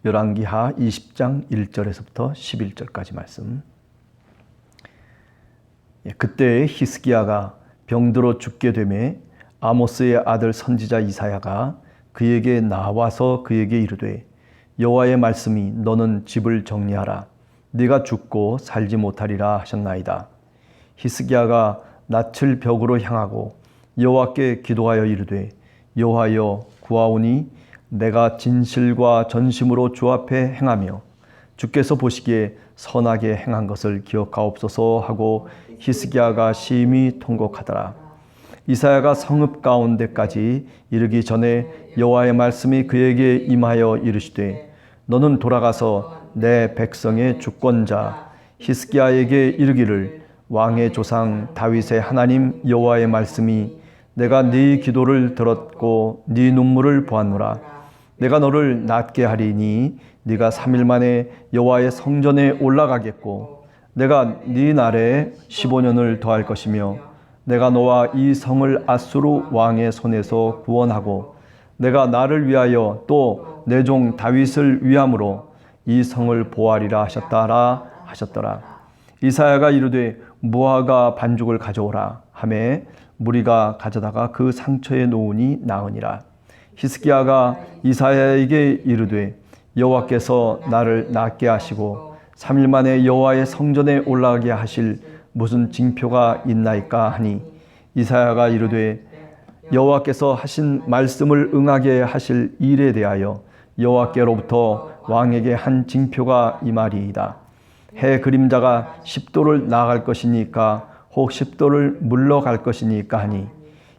열왕기하 20장 1절에서부터 11절까지 말씀. 그때 히스기야가 병들어 죽게 되매 아모스의 아들 선지자 이사야가 그에게 나와서 그에게 이르되 여호와의 말씀이 너는 집을 정리하라 네가 죽고 살지 못하리라 하셨나이다. 히스기야가 낯을 벽으로 향하고 여호와께 기도하여 이르되 여호와여 구하오니 내가 진실과 전심으로 주 앞에 행하며 주께서 보시기에 선하게 행한 것을 기억하옵소서 하고 히스기야가 심히 통곡하더라. 이사야가 성읍 가운데까지 이르기 전에 여호와의 말씀이 그에게 임하여 이르시되 너는 돌아가서 내 백성의 주권자 히스기야에게 이르기를 왕의 조상 다윗의 하나님 여호와의 말씀이 내가 네 기도를 들었고 네 눈물을 보았노라. 내가 너를 낫게 하리니 네가 3일 만에 여호와의 성전에 올라가겠고 내가 네 날에 15년을 더할 것이며 내가 너와 이 성을 아수르 왕의 손에서 구원하고 내가 나를 위하여 또 내 종 다윗을 위함으로 이 성을 보호하리라 하셨더라. 이사야가 이르되 무화과 반죽을 가져오라 하매 무리가 가져다가 그 상처에 놓으니 나으니라. 히스기야가 이사야에게 이르되 여호와께서 나를 낫게 하시고 3일 만에 여호와의 성전에 올라가게 하실 무슨 징표가 있나이까 하니 이사야가 이르되 여호와께서 하신 말씀을 응하게 하실 일에 대하여 여호와께로부터 왕에게 한 징표가 이 말이이다. 해 그림자가 10도를 나아갈 것이니까 혹 10도를 물러갈 것이니까 하니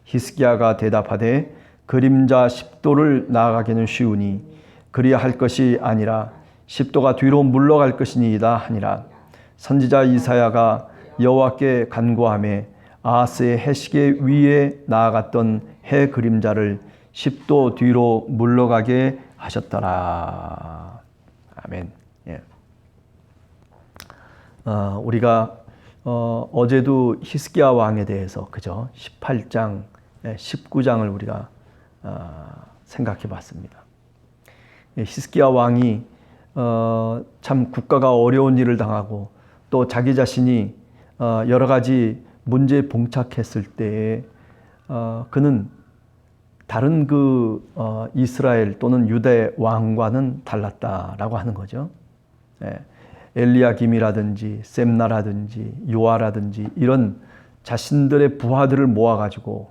히스기야가 대답하되 그림자 10도를 나아가기는 쉬우니 그리할 것이 아니라 10도가 뒤로 물러갈 것이니이다 하니라. 선지자 이사야가 여호와께 간구하며 아하스의 해시계 위에 나아갔던 해 그림자를 10도 뒤로 물러가게 하셨더라. 아멘. 예. 우리가 어제도 히스기야 왕에 대해서 그죠? 18장, 19장을 우리가 생각해 봤습니다. 히스기야 왕이 참 국가가 어려운 일을 당하고 또 자기 자신이 여러 가지 문제에 봉착했을 때에 그는 다른 이스라엘 또는 유대 왕과는 달랐다라고 하는 거죠. 엘리야김이라든지 셈나라든지 요아라든지 이런 자신들의 부하들을 모아가지고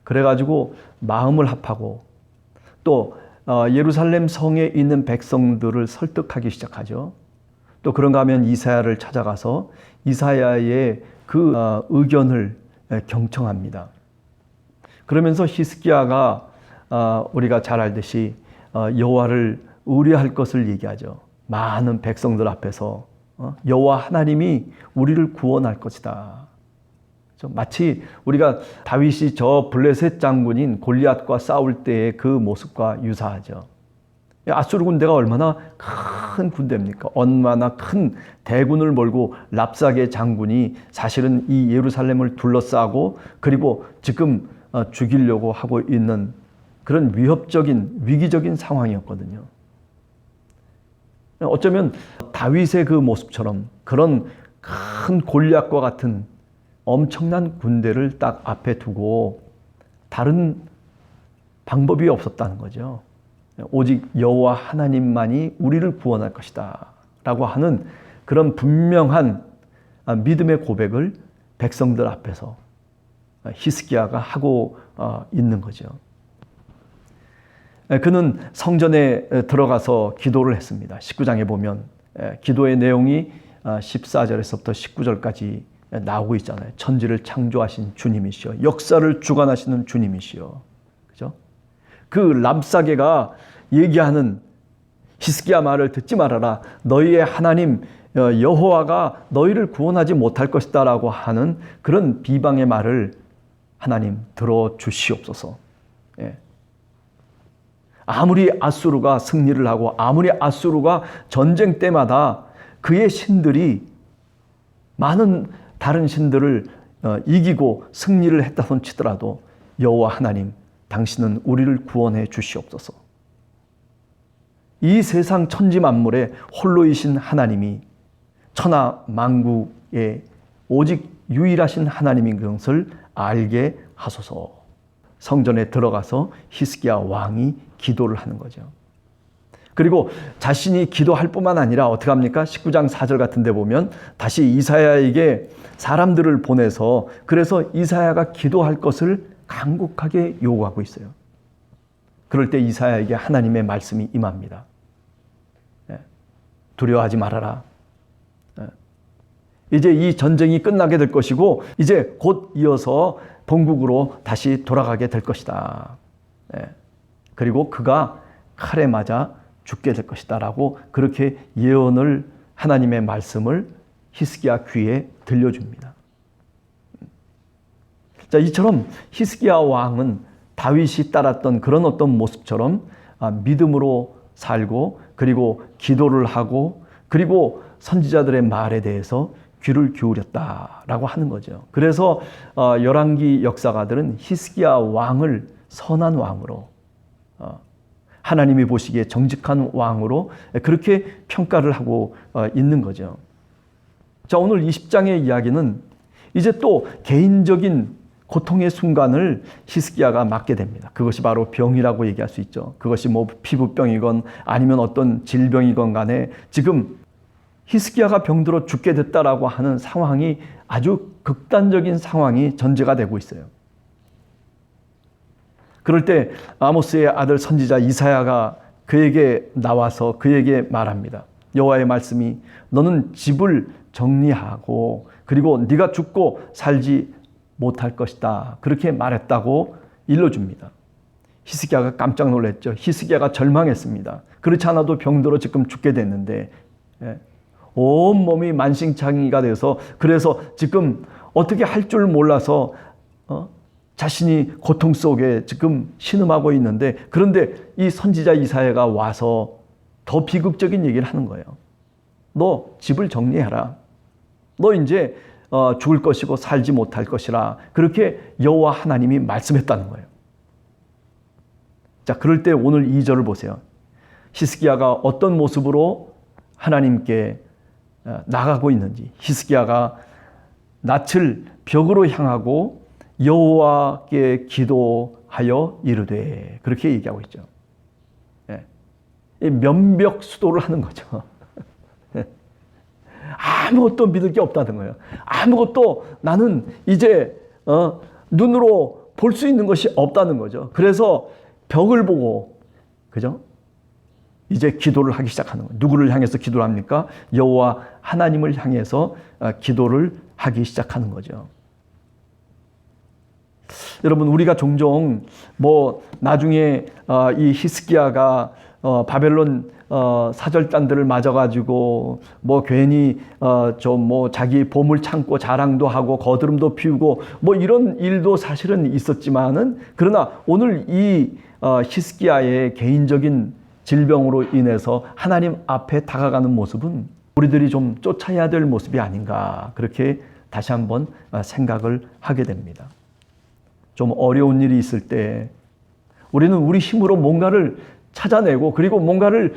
그래가지고 마음을 합하고 또 예루살렘 성에 있는 백성들을 설득하기 시작하죠. 또 그런가 하면 이사야를 찾아가서 이사야의 그 의견을 경청합니다. 그러면서 히스기야가 우리가 잘 알듯이 여호와를 의뢰할 것을 얘기하죠. 많은 백성들 앞에서 여호와 하나님이 우리를 구원할 것이다. 마치 우리가 다윗이 저 블레셋 장군인 골리앗과 싸울 때의 그 모습과 유사하죠. 아수르 군대가 얼마나 큰 군대입니까? 얼마나 큰 대군을 몰고 랍사게 장군이 사실은 이 예루살렘을 둘러싸고 그리고 지금 죽이려고 하고 있는 그런 위기적인 상황이었거든요. 어쩌면 다윗의 그 모습처럼 그런 큰 골리앗과 같은 엄청난 군대를 딱 앞에 두고 다른 방법이 없었다는 거죠. 오직 여호와 하나님만이 우리를 구원할 것이다 라고 하는 그런 분명한 믿음의 고백을 백성들 앞에서 히스기야가 하고 있는 거죠. 그는 성전에 들어가서 기도를 했습니다. 19장에 보면 기도의 내용이 14절에서부터 19절까지 나오고 있잖아요. 천지를 창조하신 주님이시여, 역사를 주관하시는 주님이시여. 그죠? 그 랍사게가 얘기하는 히스기야 말을 듣지 말아라. 너희의 하나님 여호와가 너희를 구원하지 못할 것이다 라고 하는 그런 비방의 말을 하나님 들어주시옵소서. 예. 아무리 아수르가 승리를 하고 아무리 아수르가 전쟁 때마다 그의 신들이 많은 다른 신들을 이기고 승리를 했다 손 치더라도 여호와 하나님 당신은 우리를 구원해 주시옵소서. 이 세상 천지 만물의 홀로이신 하나님이 천하 만국의 오직 유일하신 하나님인 것을 알게 하소서. 성전에 들어가서 히스기야 왕이 기도를 하는 거죠. 그리고 자신이 기도할 뿐만 아니라 어떻게 합니까? 19장 4절 같은 데 보면 다시 이사야에게 사람들을 보내서 그래서 이사야가 기도할 것을 간곡하게 요구하고 있어요. 그럴 때 이사야에게 하나님의 말씀이 임합니다. 두려워하지 말아라. 이제 이 전쟁이 끝나게 될 것이고 이제 곧 이어서 본국으로 다시 돌아가게 될 것이다. 그리고 그가 칼에 맞아 죽게 될 것이다 라고 그렇게 예언을 하나님의 말씀을 히스기야 귀에 들려줍니다. 자, 이처럼 히스기야 왕은 다윗이 따랐던 그런 어떤 모습처럼 믿음으로 살고 그리고 기도를 하고 그리고 선지자들의 말에 대해서 귀를 기울였다라고 하는 거죠. 그래서 열왕기 역사가들은 히스기야 왕을 선한 왕으로 하나님이 보시기에 정직한 왕으로 그렇게 평가를 하고 있는 거죠. 자, 오늘 20장의 이야기는 이제 또 개인적인 고통의 순간을 히스기야가 맞게 됩니다. 그것이 바로 병이라고 얘기할 수 있죠. 그것이 뭐 피부병이건 아니면 어떤 질병이건 간에 지금 히스기야가 병들어 죽게 됐다라고 하는 상황이 아주 극단적인 상황이 전제가 되고 있어요. 그럴 때 아모스의 아들 선지자 이사야가 그에게 나와서 그에게 말합니다. 여호와의 말씀이 너는 집을 정리하고 그리고 네가 죽고 살지 못할 것이다. 그렇게 말했다고 일러줍니다. 히스기야가 깜짝 놀랐죠. 히스기야가 절망했습니다. 그렇지 않아도 병들어 지금 죽게 됐는데 온몸이 만신창이가 돼서 그래서 지금 어떻게 할 줄 몰라서 자신이 고통 속에 지금 신음하고 있는데 그런데 이 선지자 이사야가 와서 더 비극적인 얘기를 하는 거예요. 너 집을 정리해라. 너 이제 죽을 것이고 살지 못할 것이라 그렇게 여호와 하나님이 말씀했다는 거예요. 자, 그럴 때 오늘 2절을 보세요. 히스기야가 어떤 모습으로 하나님께 나가고 있는지 히스기야가 낯을 벽으로 향하고 여호와께 기도하여 이르되 그렇게 얘기하고 있죠. 면벽수도를 하는 거죠. 아무것도 믿을 게 없다는 거예요. 아무것도 나는 이제 눈으로 볼 수 있는 것이 없다는 거죠. 그래서 벽을 보고 그죠? 이제 기도를 하기 시작하는 거예요. 누구를 향해서 기도를 합니까? 여호와 하나님을 향해서 기도를 하기 시작하는 거죠. 여러분, 우리가 종종 뭐 나중에 이 히스기야가 바벨론 사절단들을 맞아가지고 뭐 괜히 좀 뭐 자기 보물 참고 자랑도 하고 거드름도 피우고 뭐 이런 일도 사실은 있었지만은 그러나 오늘 이 히스기야의 개인적인 질병으로 인해서 하나님 앞에 다가가는 모습은 우리들이 좀 쫓아야 될 모습이 아닌가 그렇게 다시 한번 생각을 하게 됩니다. 좀 어려운 일이 있을 때 우리는 우리 힘으로 뭔가를 찾아내고 그리고 뭔가를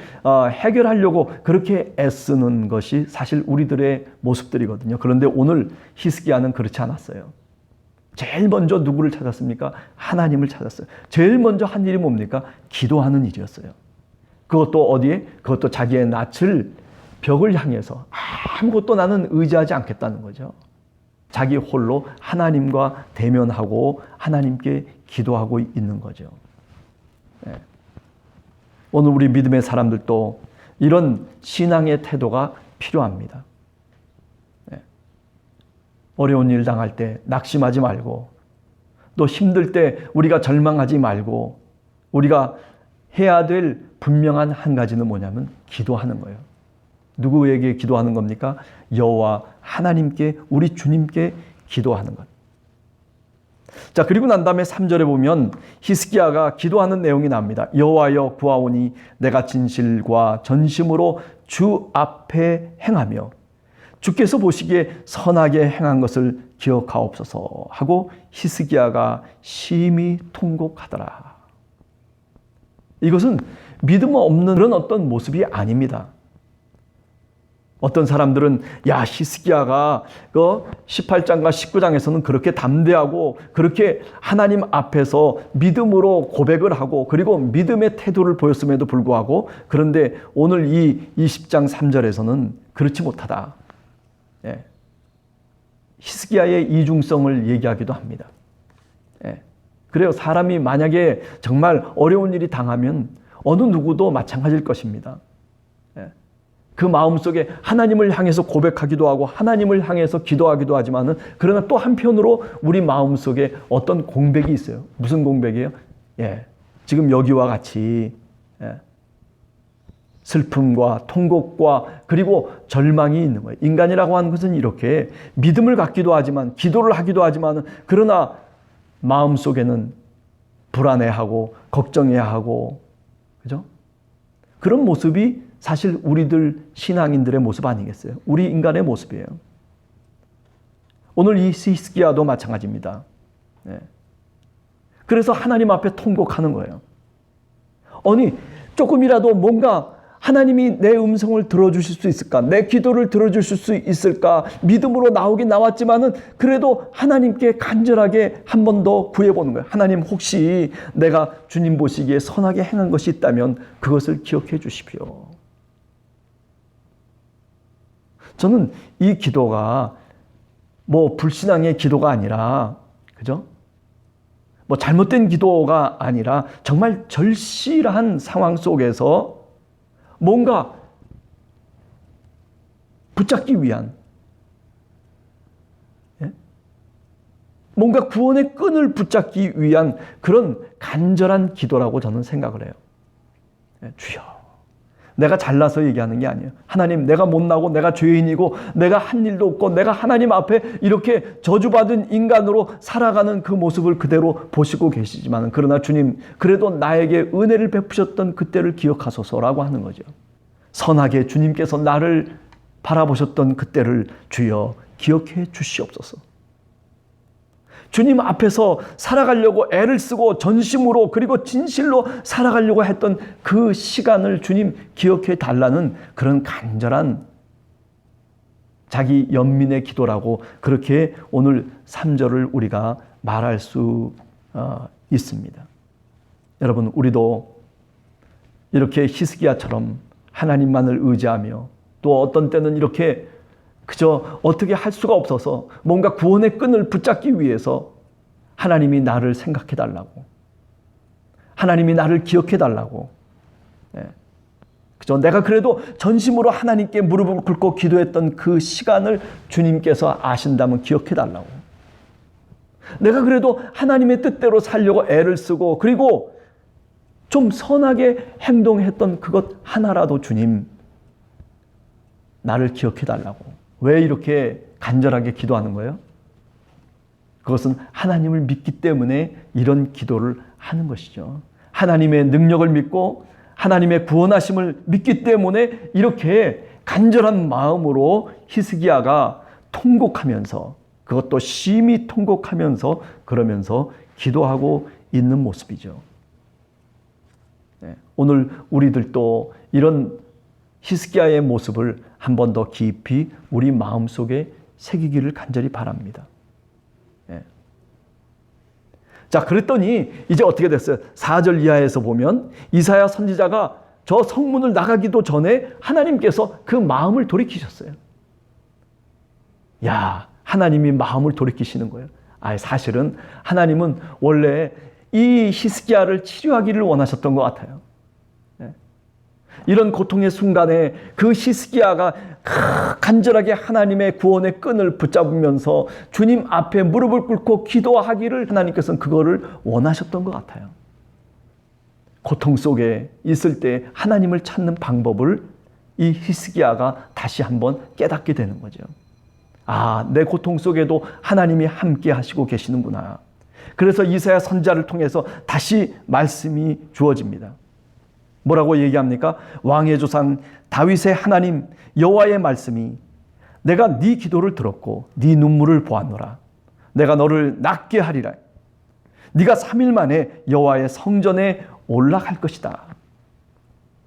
해결하려고 그렇게 애쓰는 것이 사실 우리들의 모습들이거든요. 그런데 오늘 히스기야는 그렇지 않았어요. 제일 먼저 누구를 찾았습니까? 하나님을 찾았어요. 제일 먼저 한 일이 뭡니까? 기도하는 일이었어요. 그것도 어디에? 그것도 자기의 낯을 벽을 향해서 아무것도 나는 의지하지 않겠다는 거죠. 자기 홀로 하나님과 대면하고 하나님께 기도하고 있는 거죠. 네. 오늘 우리 믿음의 사람들도 이런 신앙의 태도가 필요합니다. 네. 어려운 일 당할 때 낙심하지 말고 또 힘들 때 우리가 절망하지 말고 우리가 해야 될 분명한 한 가지는 뭐냐면 기도하는 거예요. 누구에게 기도하는 겁니까? 여호와 하나님께 우리 주님께 기도하는 것. 자, 그리고 난 다음에 3절에 보면 히스기야가 기도하는 내용이 나옵니다. 여호와여 구하오니 내가 진실과 전심으로 주 앞에 행하며 주께서 보시기에 선하게 행한 것을 기억하옵소서 하고 히스기야가 심히 통곡하더라. 이것은 믿음 없는 그런 어떤 모습이 아닙니다. 어떤 사람들은 야, 히스기야가 18장과 19장에서는 그렇게 담대하고 그렇게 하나님 앞에서 믿음으로 고백을 하고 그리고 믿음의 태도를 보였음에도 불구하고 그런데 오늘 이 20장 3절에서는 그렇지 못하다. 예. 히스기야의 이중성을 얘기하기도 합니다. 예. 그래요. 사람이 만약에 정말 어려운 일이 당하면 어느 누구도 마찬가지일 것입니다. 그 마음속에 하나님을 향해서 고백하기도 하고 하나님을 향해서 기도하기도 하지만은 그러나 또 한편으로 우리 마음속에 어떤 공백이 있어요. 무슨 공백이에요? 예. 지금 여기와 같이 슬픔과 통곡과 그리고 절망이 있는 거예요. 인간이라고 하는 것은 이렇게 믿음을 갖기도 하지만 기도를 하기도 하지만 그러나 마음속에는 불안해하고 걱정해야 하고 그죠? 그런 모습이 사실 우리들 신앙인들의 모습 아니겠어요? 우리 인간의 모습이에요. 오늘 이 히스기야도 마찬가지입니다. 네. 그래서 하나님 앞에 통곡하는 거예요. 아니 조금이라도 뭔가 하나님이 내 음성을 들어주실 수 있을까? 내 기도를 들어주실 수 있을까? 믿음으로 나오긴 나왔지만은 그래도 하나님께 간절하게 한 번 더 구해보는 거예요. 하나님 혹시 내가 주님 보시기에 선하게 행한 것이 있다면 그것을 기억해 주십시오. 저는 이 기도가 뭐 불신앙의 기도가 아니라 그죠? 뭐 잘못된 기도가 아니라 정말 절실한 상황 속에서 뭔가 붙잡기 위한 뭔가 구원의 끈을 붙잡기 위한 그런 간절한 기도라고 저는 생각을 해요. 주여, 내가 잘나서 얘기하는 게 아니에요. 하나님, 내가 못나고 내가 죄인이고 내가 한 일도 없고 내가 하나님 앞에 이렇게 저주받은 인간으로 살아가는 그 모습을 그대로 보시고 계시지만 그러나 주님, 그래도 나에게 은혜를 베푸셨던 그때를 기억하소서라고 하는 거죠. 선하게 주님께서 나를 바라보셨던 그때를 주여 기억해 주시옵소서. 주님 앞에서 살아가려고 애를 쓰고 전심으로 그리고 진실로 살아가려고 했던 그 시간을 주님 기억해 달라는 그런 간절한 자기 연민의 기도라고 그렇게 오늘 3절을 우리가 말할 수 있습니다. 여러분, 우리도 이렇게 히스기야처럼 하나님만을 의지하며 또 어떤 때는 이렇게 그저 어떻게 할 수가 없어서 뭔가 구원의 끈을 붙잡기 위해서 하나님이 나를 생각해 달라고, 하나님이 나를 기억해 달라고, 그죠? 내가 그래도 전심으로 하나님께 무릎을 꿇고 기도했던 그 시간을 주님께서 아신다면 기억해 달라고, 내가 그래도 하나님의 뜻대로 살려고 애를 쓰고 그리고 좀 선하게 행동했던 그것 하나라도 주님 나를 기억해 달라고. 왜 이렇게 간절하게 기도하는 거예요? 그것은 하나님을 믿기 때문에 이런 기도를 하는 것이죠. 하나님의 능력을 믿고 하나님의 구원하심을 믿기 때문에 이렇게 간절한 마음으로 히스기야가 통곡하면서 그것도 심히 통곡하면서 그러면서 기도하고 있는 모습이죠. 오늘 우리들도 이런 히스기야의 모습을 한 번 더 깊이 우리 마음속에 새기기를 간절히 바랍니다. 자, 그랬더니 이제 어떻게 됐어요? 4절 이하에서 보면 이사야 선지자가 저 성문을 나가기도 전에 하나님께서 그 마음을 돌이키셨어요. 야, 하나님이 마음을 돌이키시는 거예요. 사실은 하나님은 원래 이 히스기야를 치료하기를 원하셨던 것 같아요. 이런 고통의 순간에 그 히스기야가 간절하게 하나님의 구원의 끈을 붙잡으면서 주님 앞에 무릎을 꿇고 기도하기를 하나님께서는 그거를 원하셨던 것 같아요. 고통 속에 있을 때 하나님을 찾는 방법을 이 히스기야가 다시 한번 깨닫게 되는 거죠. 내 고통 속에도 하나님이 함께 하시고 계시는구나. 그래서 이사야 선지자를 통해서 다시 말씀이 주어집니다. 뭐라고 얘기합니까? 왕의 조상 다윗의 하나님 여호와의 말씀이 내가 네 기도를 들었고 네 눈물을 보았노라. 내가 너를 낫게 하리라. 네가 3일 만에 여호와의 성전에 올라갈 것이다.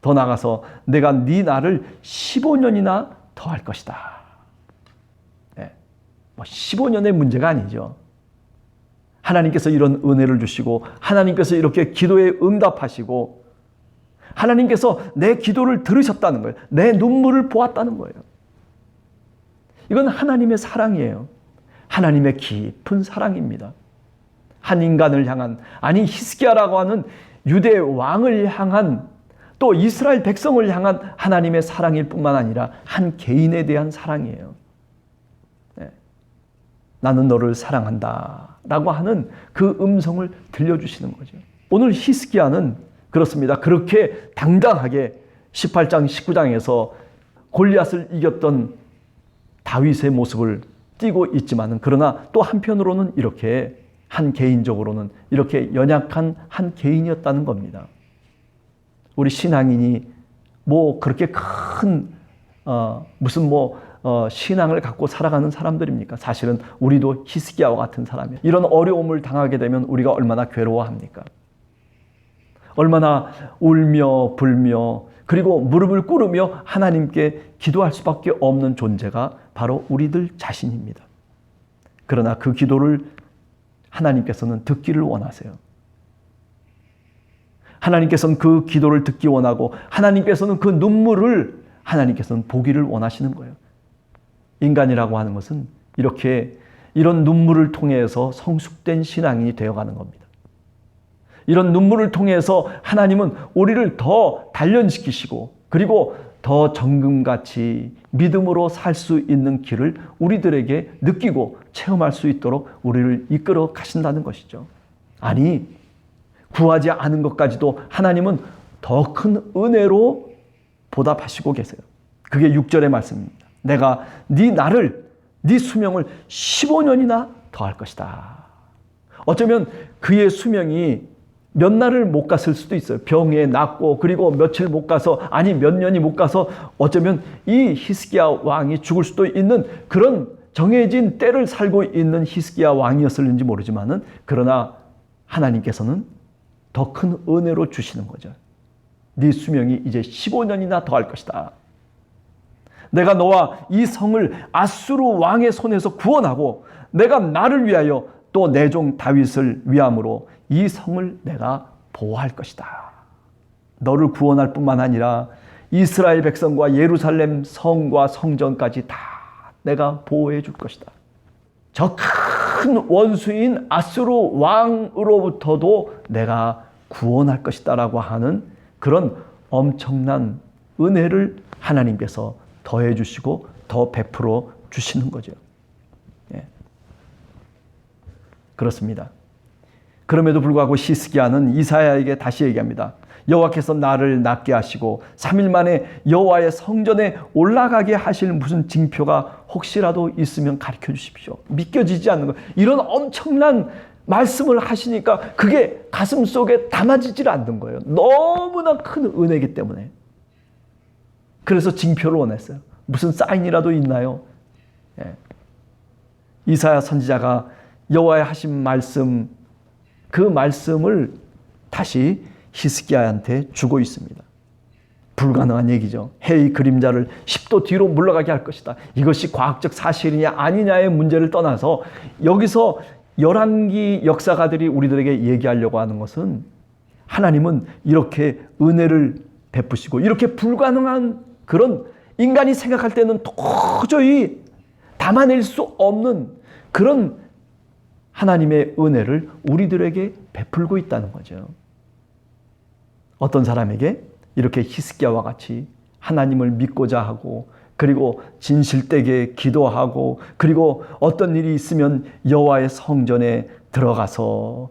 더 나아가서 내가 네 날을 15년이나 더 할 것이다. 15년의 문제가 아니죠. 하나님께서 이런 은혜를 주시고 하나님께서 이렇게 기도에 응답하시고 하나님께서 내 기도를 들으셨다는 거예요. 내 눈물을 보았다는 거예요. 이건 하나님의 사랑이에요. 하나님의 깊은 사랑입니다. 한 인간을 향한, 아니 히스기야라고 하는 유대 왕을 향한, 또 이스라엘 백성을 향한 하나님의 사랑일 뿐만 아니라 한 개인에 대한 사랑이에요. 나는 너를 사랑한다 라고 하는 그 음성을 들려주시는 거죠. 오늘 히스기야는 그렇습니다. 그렇게 당당하게 18장 19장에서 골리앗을 이겼던 다윗의 모습을 띠고 있지만은, 그러나 또 한편으로는 이렇게 한 개인적으로는 이렇게 연약한 한 개인이었다는 겁니다. 우리 신앙인이 뭐 그렇게 큰 무슨 신앙을 갖고 살아가는 사람들입니까? 사실은 우리도 히스기야와 같은 사람이에요. 이런 어려움을 당하게 되면 우리가 얼마나 괴로워합니까? 얼마나 울며 불며 그리고 무릎을 꿇으며 하나님께 기도할 수밖에 없는 존재가 바로 우리들 자신입니다. 그러나 그 기도를 하나님께서는 듣기를 원하세요. 하나님께서는 그 기도를 듣기 원하고 하나님께서는 그 눈물을 하나님께서는 보기를 원하시는 거예요. 인간이라고 하는 것은 이렇게 이런 눈물을 통해서 성숙된 신앙인이 되어가는 겁니다. 이런 눈물을 통해서 하나님은 우리를 더 단련시키시고 그리고 더 정금같이 믿음으로 살 수 있는 길을 우리들에게 느끼고 체험할 수 있도록 우리를 이끌어 가신다는 것이죠. 아니, 구하지 않은 것까지도 하나님은 더 큰 은혜로 보답하시고 계세요. 그게 6절의 말씀입니다. 내가 네 수명을 15년이나 더 할 것이다. 어쩌면 그의 수명이 몇 날을 못 갔을 수도 있어요. 병에 낫고 그리고 며칠 못 가서, 아니 몇 년이 못 가서 어쩌면 이 히스기야 왕이 죽을 수도 있는 그런 정해진 때를 살고 있는 히스기야 왕이었을는지 모르지만은, 그러나 하나님께서는 더 큰 은혜로 주시는 거죠. 네 수명이 이제 15년이나 더 할 것이다. 내가 너와 이 성을 아수르 왕의 손에서 구원하고 내가 나를 위하여 또 내 종 다윗을 위함으로 이 성을 내가 보호할 것이다. 너를 구원할 뿐만 아니라 이스라엘 백성과 예루살렘 성과 성전까지 다 내가 보호해 줄 것이다. 저 큰 원수인 아수르 왕으로부터도 내가 구원할 것이다 라고 하는 그런 엄청난 은혜를 하나님께서 더해 주시고 더 베풀어 주시는 거죠. 그렇습니다. 그럼에도 불구하고 히스기야는 이사야에게 다시 얘기합니다. 여호와께서 나를 낫게 하시고 3일 만에 여호와의 성전에 올라가게 하실 무슨 징표가 혹시라도 있으면 가르쳐 주십시오. 믿겨지지 않는 것. 이런 엄청난 말씀을 하시니까 그게 가슴 속에 담아지질 않는 거예요. 너무나 큰 은혜이기 때문에. 그래서 징표를 원했어요. 무슨 사인이라도 있나요? 이사야 선지자가 여호와의 하신 말씀, 그 말씀을 다시 히스기야한테 주고 있습니다. 불가능한 얘기죠. 해의 그림자를 10도 뒤로 물러가게 할 것이다. 이것이 과학적 사실이냐 아니냐의 문제를 떠나서 여기서 열왕기 역사가들이 우리들에게 얘기하려고 하는 것은, 하나님은 이렇게 은혜를 베푸시고 이렇게 불가능한 그런 인간이 생각할 때는 도저히 담아낼 수 없는 그런 하나님의 은혜를 우리들에게 베풀고 있다는 거죠. 어떤 사람에게 이렇게 히스기야와 같이 하나님을 믿고자 하고 그리고 진실되게 기도하고 그리고 어떤 일이 있으면 여호와의 성전에 들어가서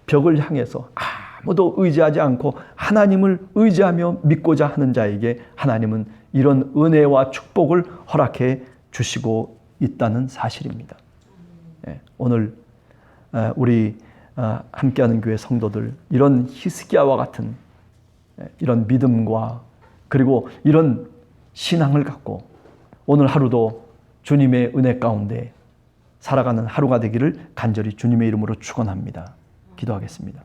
벽을 향해서 아무도 의지하지 않고 하나님을 의지하며 믿고자 하는 자에게 하나님은 이런 은혜와 축복을 허락해 주시고 있다는 사실입니다. 오늘 우리 함께하는 교회 성도들, 이런 히스기야와 같은 이런 믿음과 그리고 이런 신앙을 갖고 오늘 하루도 주님의 은혜 가운데 살아가는 하루가 되기를 간절히 주님의 이름으로 축원합니다. 기도하겠습니다.